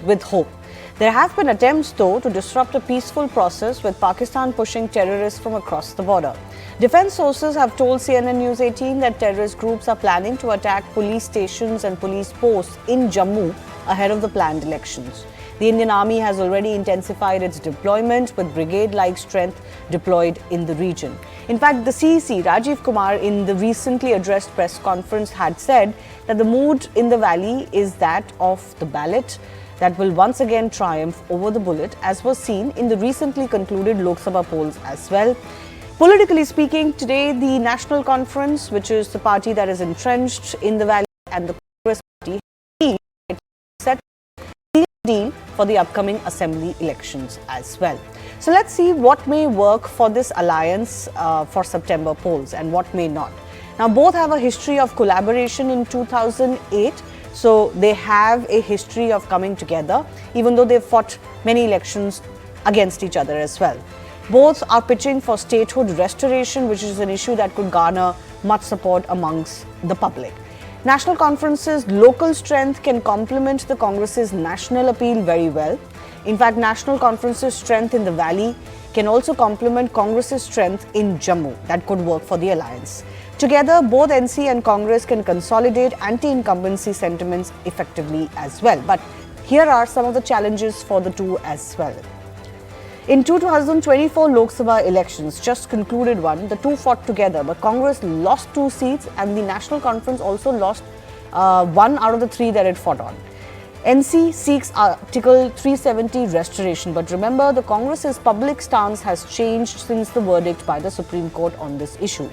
with hope. There have been attempts, though, to disrupt a peaceful process, with Pakistan pushing terrorists from across the border. Defense sources have told CNN News 18 that terrorist groups are planning to attack police stations and police posts in Jammu ahead of the planned elections. The Indian Army has already intensified its deployment, with brigade-like strength deployed in the region. In fact, the CEC, Rajiv Kumar, in the recently addressed press conference had said that the mood in the valley is that of the ballot that will once again triumph over the bullet, as was seen in the recently concluded Lok Sabha polls as well. Politically speaking, today the National Conference, which is the party that is entrenched in the valley, and the Congress party set a deal for the upcoming assembly elections as well. So let's see what may work for this alliance for September polls and what may not. Now, both have a history of collaboration in 2008. So they have a history of coming together, even though they've fought many elections against each other as well. Both are pitching for statehood restoration, which is an issue that could garner much support amongst the public. National Conference's local strength can complement the Congress's national appeal very well. In fact, National Conference's strength in the valley can also complement Congress's strength in Jammu. That could work for the alliance. Together, both NC and Congress can consolidate anti-incumbency sentiments effectively as well. But here are some of the challenges for the two as well. In 2024 Lok Sabha elections, just concluded one, the two fought together, but Congress lost 2 seats and the National Conference also lost 1 out of the 3 that it fought on. NC seeks Article 370 restoration, but remember, the Congress's public stance has changed since the verdict by the Supreme Court on this issue.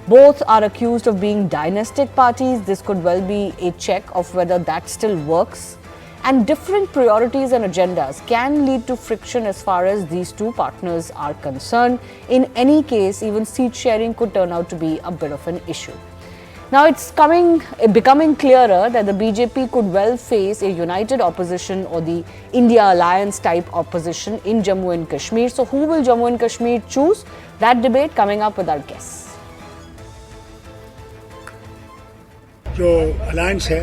Both are accused of being dynastic parties. This could well be a check of whether that still works. And different priorities and agendas can lead to friction as far as these two partners are concerned. In any case, even seat sharing could turn out to be a bit of an issue. Now, it's becoming clearer that the BJP could well face a united opposition or the India alliance type opposition in Jammu and Kashmir. So, who will Jammu and Kashmir choose? That debate coming up with our guests. जो alliance है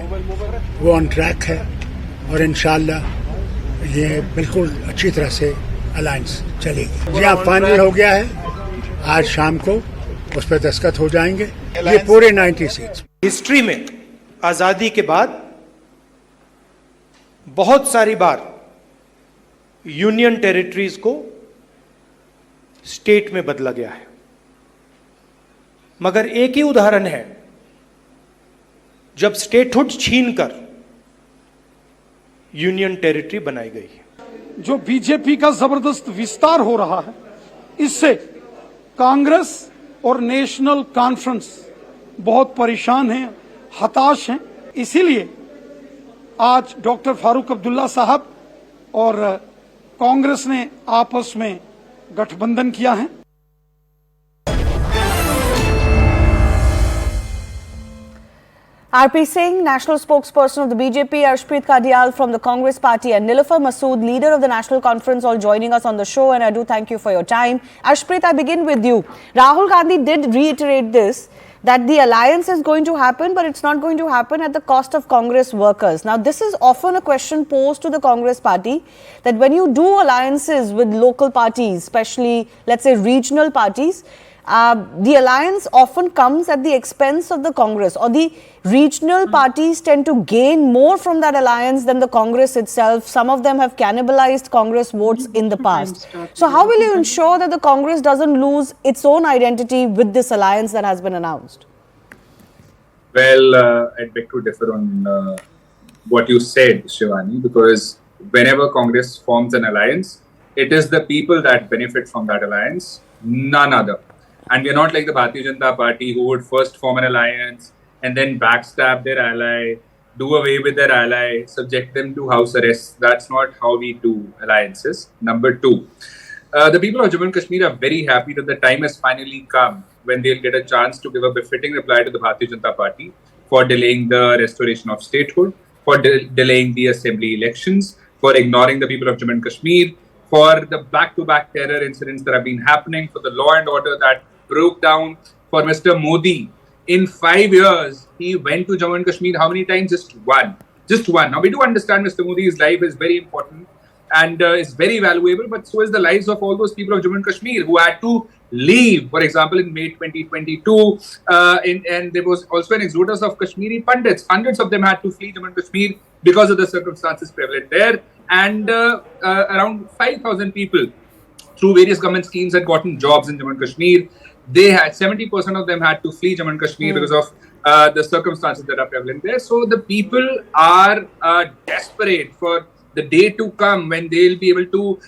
वो on track है और इंशाल्लाह ये बिल्कुल अच्छी तरह से अलायंस चलेगी। जी हाँ, फाइनल हो गया है, आज शाम को उस पर दस्तखत हो जाएंगे। ये पूरे 90 सीट्स। हिस्ट्री में आजादी के बाद बहुत सारी बार यूनियन टेरिटरीज को स्टेट में बदला गया है, मगर एक ही उदाहरण है जब स्टेटहुड छीनकर यूनियन टेरिटरी बनाई गई है। जो बीजेपी का जबरदस्त विस्तार हो रहा है, इससे कांग्रेस और नेशनल कॉन्फ्रेंस बहुत परेशान हैं, हताश हैं। इसीलिए आज डॉक्टर फारूक अब्दुल्ला साहब और कांग्रेस ने आपस में गठबंधन किया है। RP Singh, national spokesperson of the BJP, Arshpreet Kadial from the Congress party, and Nilufar Masood, leader of the National Conference, all joining us on the show, and I do thank you for your time. Arshpreet, I begin with you. Rahul Gandhi did reiterate this, that the alliance is going to happen, but it's not going to happen at the cost of Congress workers. Now, this is often a question posed to the Congress party, that when you do alliances with local parties, especially, let's say, regional parties, the alliance often comes at the expense of the Congress, or the regional parties tend to gain more from that alliance than the Congress itself. Some of them have cannibalized Congress votes in the past. So how will you ensure that the Congress doesn't lose its own identity with this alliance that has been announced? Well, I'd beg to differ on what you said, Shivani, because whenever Congress forms an alliance, it is the people that benefit from that alliance, none other. And we're not like the Bharatiya Janata Party, who would first form an alliance and then backstab their ally, do away with their ally, subject them to house arrest. That's not how we do alliances. Number two, the people of Jammu and Kashmir are very happy that the time has finally come when they'll get a chance to give a befitting reply to the Bharatiya Janata Party for delaying the restoration of statehood, for delaying the assembly elections, for ignoring the people of Jammu and Kashmir, for the back-to-back terror incidents that have been happening, for the law and order that broke down, for Mr. Modi. In 5 years, he went to Jammu and Kashmir how many times? Just just one. Now, we do understand Mr. Modi's life is very important and is very valuable, but so is the lives of all those people of Jammu and Kashmir who had to leave, for example, in May 2022. And there was also an exodus of Kashmiri Pandits. Hundreds of them had to flee Jammu and Kashmir because of the circumstances prevalent there. And around 5,000 people through various government schemes had gotten jobs in Jammu and Kashmir. They had 70% of them had to flee Jammu and Kashmir because of the circumstances that are prevalent there. So the people are desperate for the day to come when they'll be able to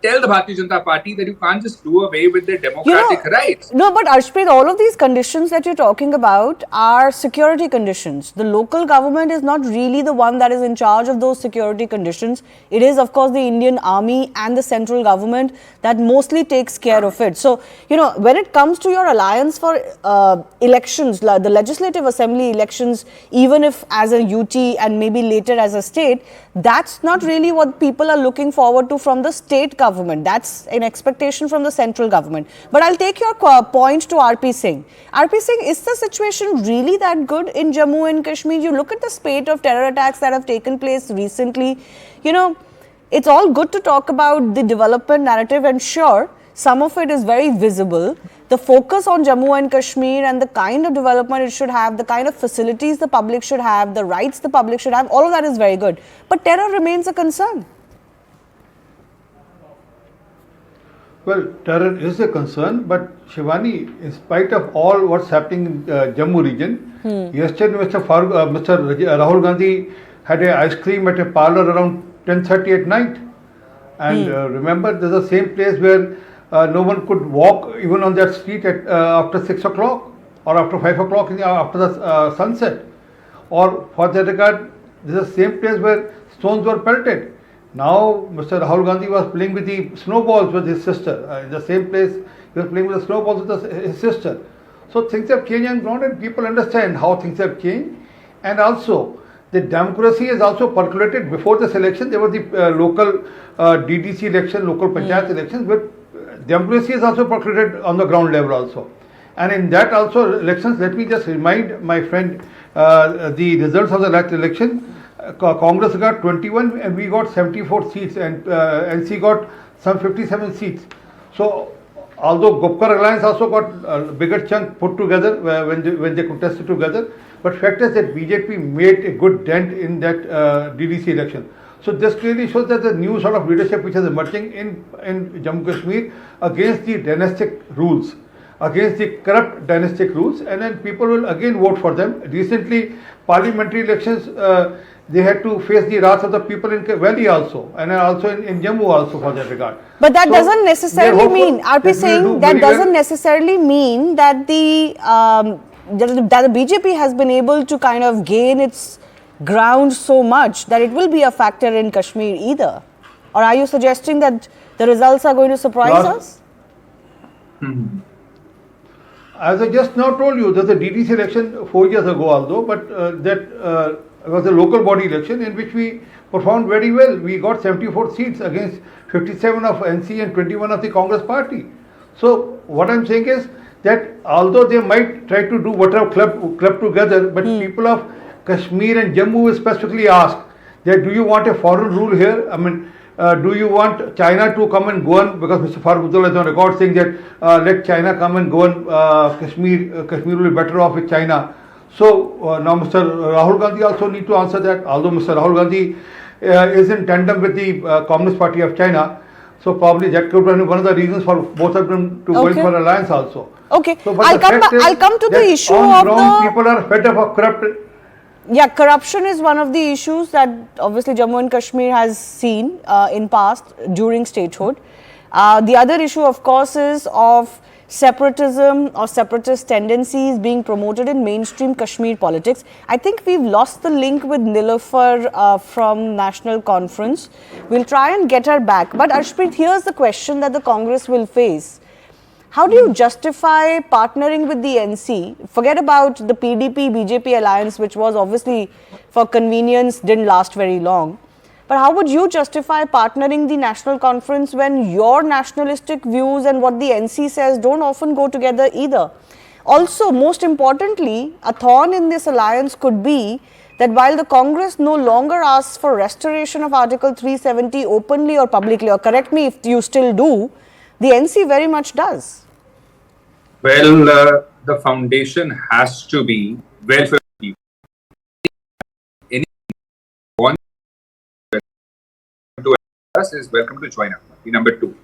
tell the Bharatiya Janata Party that you can't just do away with their democratic rights. No, but Arshpreet, all of these conditions that you're talking about are security conditions. The local government is not really the one that is in charge of those security conditions. It is, of course, the Indian Army and the central government that mostly takes care of it. So, when it comes to your alliance for elections, the Legislative Assembly elections, even if as a UT and maybe later as a state, that's not really what people are looking forward to from the state government. That's an expectation from the central government. But I'll take your point to RP Singh. RP Singh, is the situation really that good in Jammu and Kashmir? You look at the spate of terror attacks that have taken place recently. It's all good to talk about the development narrative, and sure, some of it is very visible. The focus on Jammu and Kashmir and the kind of development it should have, the kind of facilities the public should have, the rights the public should have, all of that is very good. But terror remains a concern. Well, terror is a concern, but Shivani, in spite of all what's happening in Jammu region, yesterday Mr. Rahul Gandhi had an ice cream at a parlor around 10:30 at night. And remember, there's the same place where no one could walk even on that street at after 6 o'clock or after 5 o'clock after the sunset. Or for that regard, this is the same place where stones were pelted. Now, Mr. Rahul Gandhi was playing with the snowballs with his sister. In the same place, he was playing with the snowballs with his sister. So things have changed on ground, and people understand how things have changed. And also, the democracy is also percolated. Before this election, there was the local DDC election, local panchayat elections, but democracy is also percolated on the ground level also. And in that also elections, let me just remind my friend the results of the last election. Congress got 21 and we got 74 seats, and NC got some 57 seats. So although Gopkar Alliance also got a bigger chunk put together when they contested together, but fact is that BJP made a good dent in that DDC election. So this clearly shows that the new sort of leadership which is emerging in Jammu Kashmir against the dynastic rules, against the corrupt dynastic rules, and then people will again vote for them. Recently, parliamentary elections, they had to face the wrath of the people in Valley also, and also in Jammu also for that regard. But that doesn't necessarily mean, RP Singh, that doesn't necessarily mean that the BJP has been able to kind of gain its ground so much that it will be a factor in Kashmir either. Or are you suggesting that the results are going to surprise us? As I just now told you, there's a DDC election 4 years ago although, but that was a local body election in which we performed very well. We got 74 seats against 57 of NC and 21 of the Congress party. So what I'm saying is that although they might try to do whatever club together, but people of Kashmir and Jammu specifically ask that do you want a foreign rule here? I mean, do you want China to come and go on? Because Mr. Farooq Abdullah is on record saying that let China come and go on, Kashmir will be better off with China. So now Mr. Rahul Gandhi also need to answer that. Although Mr. Rahul Gandhi is in tandem with the Communist Party of China, so probably that could be one of the reasons for both of them to going for alliance also. Okay, so, I'll come to the issue of the people are fed up of corrupt. Yeah, corruption is one of the issues that obviously Jammu and Kashmir has seen in past during statehood. The other issue, of course, is of separatism or separatist tendencies being promoted in mainstream Kashmir politics. I think we've lost the link with Nilofer from National Conference. We'll try and get her back. But Arshpreet, here's the question that the Congress will face. How do you justify partnering with the NC? Forget about the PDP-BJP alliance, which was obviously for convenience, didn't last very long. But how would you justify partnering the National Conference when your nationalistic views and what the NC says don't often go together either? Also, most importantly, a thorn in this alliance could be that while the Congress no longer asks for restoration of Article 370 openly or publicly, or correct me if you still do, the NC very much does. Well, the foundation has to be welfare of people. Anyone wants to us is welcome to join our party. Number two,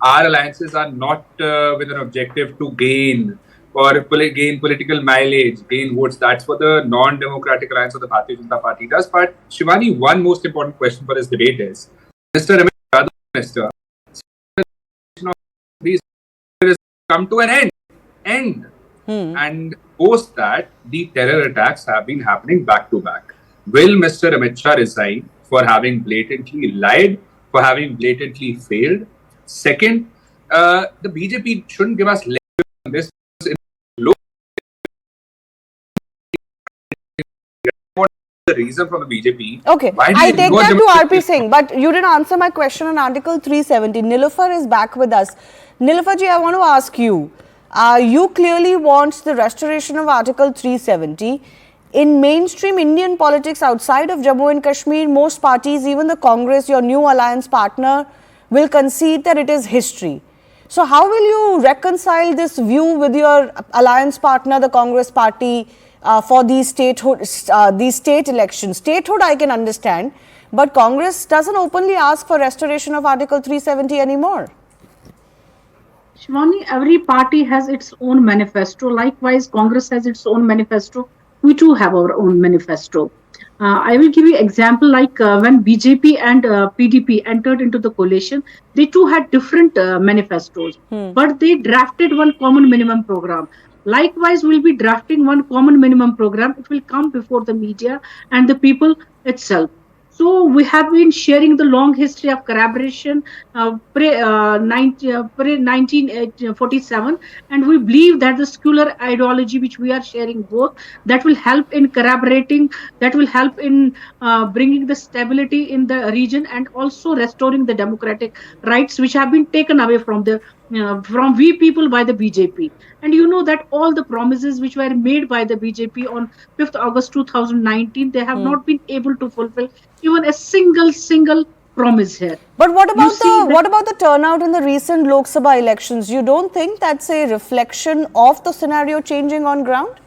our alliances are not with an objective to gain or gain political mileage, gain votes. That's what the non-democratic alliance of the Bharatiya Janata Party does. But Shivani, one most important question for this debate is, Mr. Amit Shah, the Minister, these has come to an end. And post that, the terror attacks have been happening back to back. Will Mr. Amit Shah resign for having blatantly lied, for having blatantly failed? Second, the BJP shouldn't give us lectures on this. The reason for the BJP. Okay, I take that to RP Singh, but you didn't answer my question on Article 370. Niloufar is back with us. Niloufar ji, I want to ask you, you clearly want the restoration of Article 370. In mainstream Indian politics outside of Jammu and Kashmir, most parties, even the Congress, your new alliance partner, will concede that it is history. So how will you reconcile this view with your alliance partner, the Congress party, for these state elections? Statehood I can understand, but Congress doesn't openly ask for restoration of Article 370 anymore. Shivani, every party has its own manifesto. Likewise, Congress has its own manifesto. We too have our own manifesto. I will give you an example like when BJP and PDP entered into the coalition, they too had different manifestos, but they drafted one common minimum program. Likewise, we'll be drafting one common minimum program. It will come before the media and the people itself. So we have been sharing the long history of collaboration pre-1947, and we believe that the secular ideology which we are sharing both, that will help in collaborating, that will help in bringing the stability in the region and also restoring the democratic rights which have been taken away from the from we people by the BJP. And you know that all the promises which were made by the BJP on 5th August 2019, they have not been able to fulfill even a single promise here. But what about the turnout in the recent Lok Sabha elections? You don't think that's a reflection of the scenario changing on ground?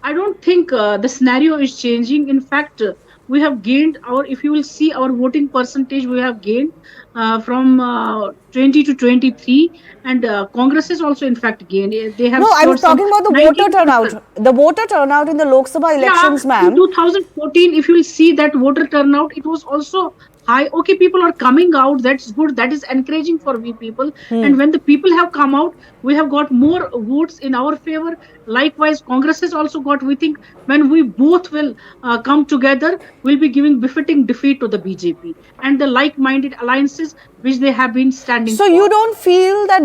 I don't think the scenario is changing. In fact, we have gained if you will see our voting percentage, we have gained from 20 to 23, and Congress has also in fact gained. They have. No, I was talking about the voter turnout. The voter turnout in the Lok Sabha elections, ma'am. In 2014, if you will see that voter turnout, it was also high. Okay, people are coming out. That's good. That is encouraging for we people. And when the people have come out, we have got more votes in our favor. Likewise, Congress has also got. We think when we both will come together, we'll be giving befitting defeat to the BJP and the like-minded alliances which they have been standing for. So you don't feel that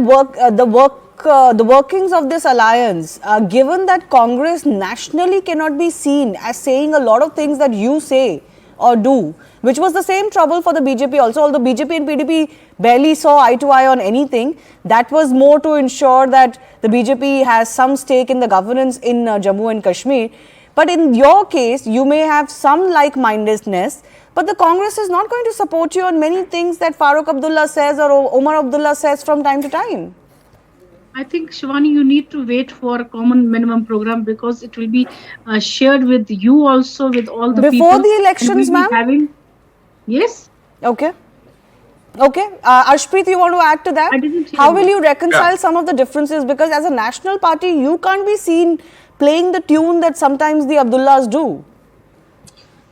the workings of this alliance, given that Congress nationally cannot be seen as saying a lot of things that you say or do, which was the same trouble for the BJP also, although BJP and PDP barely saw eye to eye on anything. That was more to ensure that the BJP has some stake in the governance in Jammu and Kashmir. But in your case, you may have some like-mindedness, but the Congress is not going to support you on many things that Farooq Abdullah says or Omar Abdullah says from time to time. I think, Shivani, you need to wait for a common minimum program because it will be shared with you also, with all the people. Before the elections, ma'am? Yes. Okay. Ashpreet, you want to add to that? I didn't hear How will you reconcile some of the differences? Because as a national party, you can't be seen playing the tune that sometimes the Abdullahs do.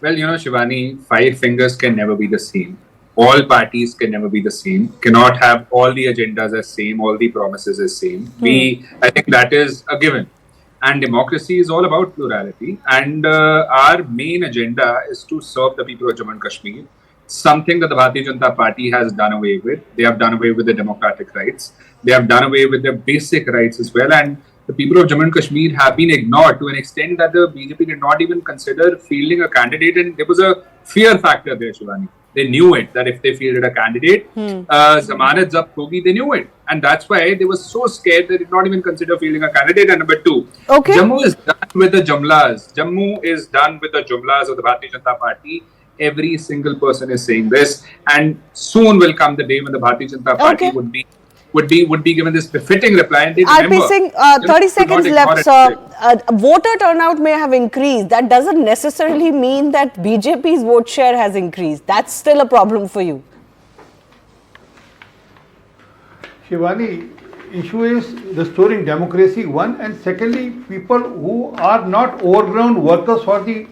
Well, Shivani, five fingers can never be the same. All parties can never be the same, cannot have all the agendas as same, all the promises as same. I think that is a given. And democracy is all about plurality. And our main agenda is to serve the people of Jammu and Kashmir, something that the Bharatiya Janata Party has done away with. They have done away with the democratic rights. They have done away with their basic rights as well. And the people of Jammu and Kashmir have been ignored to an extent that the BJP did not even consider fielding a candidate. And there was a fear factor there, Shivani. They knew it, that if they fielded a candidate, Zamanat Zabt hogi, they knew it. And that's why they were so scared they did not even consider fielding a candidate. And number two, Jammu is done with the Jumlas. Jammu is done with the Jumlas of the Bharatiya Janata Party. Every single person is saying this. And soon will come the day when the Bharatiya Janata Party would be given this befitting reply. And they RP Singh, 30 seconds left, sir. Voter turnout may have increased. That doesn't necessarily mean that BJP's vote share has increased. That's still a problem for you. Shivani, issue is restoring democracy, one, and secondly, people who are not overground workers for the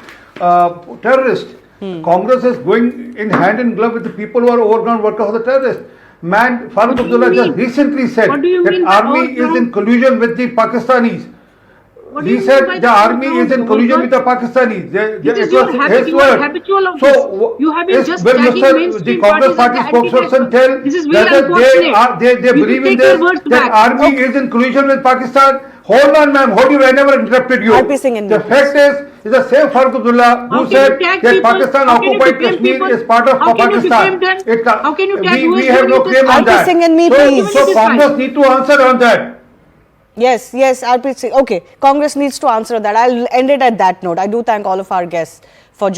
terrorists. Congress is going in hand in glove with the people who are overground workers for the terrorists. Man, Farooq Abdullah just recently said that army is in collusion with the Pakistanis. He said the army is in collusion with the Pakistanis. It was his word. So, you have been just will mainstream the Congress party spokesperson tell that they believe in this, that army is in collusion with Pakistan? Hold on, ma'am. Hold you. I never interrupted you. The fact is the same Farooq Abdullah who said that Pakistan occupied Kashmir is part of Pakistan. How can you tag we have no claim on that. So Congress need to answer on that. Yes, RP Singh. Okay, Congress needs to answer that. I'll end it at that note. I do thank all of our guests for joining.